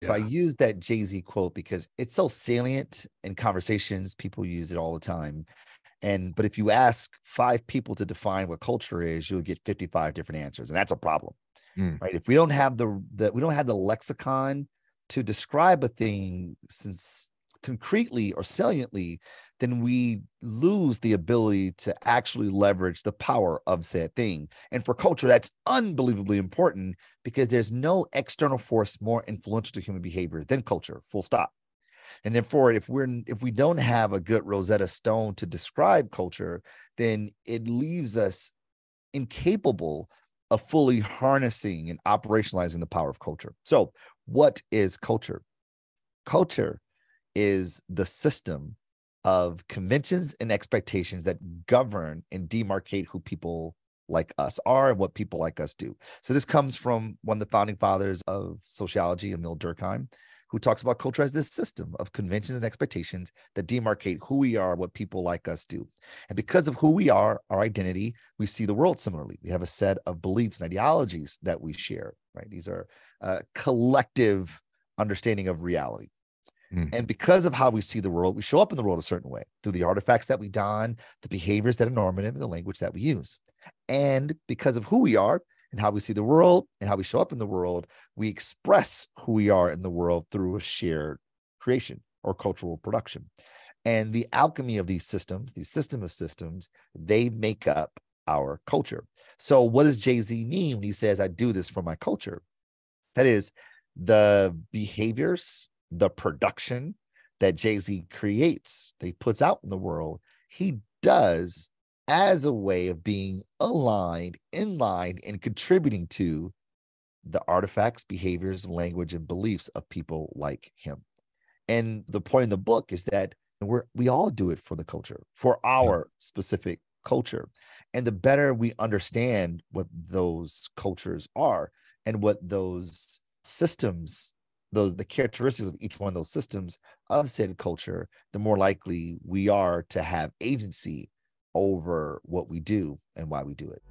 So I Yeah. use that Jay-Z quote because it's so salient in conversations. People use it all the time. But if you ask five people to define what culture is, you'll get 55 different answers. And that's a problem, Mm. right? If we don't have we don't have the lexicon to describe a thing since concretely or saliently, then we lose the ability to actually leverage the power of said thing. And for culture, that's unbelievably important because there's no external force more influential to human behavior than culture, full stop. And then for it, if we don't have a good Rosetta Stone to describe culture, then it leaves us incapable of fully harnessing and operationalizing the power of culture. So, what is culture? Culture is the system of conventions and expectations that govern and demarcate who people like us are and what people like us do. So this comes from one of the founding fathers of sociology, Emile Durkheim, who talks about culture as this system of conventions and expectations that demarcate who we are, what people like us do. And because of who we are, our identity, we see the world similarly. We have a set of beliefs and ideologies that we share, right? These are collective understanding of reality. Mm. And because of how we see the world, we show up in the world a certain way through the artifacts that we don, the behaviors that are normative, and the language that we use. And because of who we are and how we see the world and how we show up in the world, we express who we are in the world through a shared creation or cultural production. And the alchemy of these systems, these system of systems, they make up our culture. So, what does Jay-Z mean when he says, I do this for my culture? That is the behaviors, the production that Jay-Z creates, that he puts out in the world, he does as a way of being aligned, in line, and contributing to the artifacts, behaviors, language, and beliefs of people like him. And the point in the book is that we all do it for the culture, for Yeah. our specific culture. And the better we understand what those cultures are and what those systems, the characteristics of each one of those systems of said culture, the more likely we are to have agency over what we do and why we do it.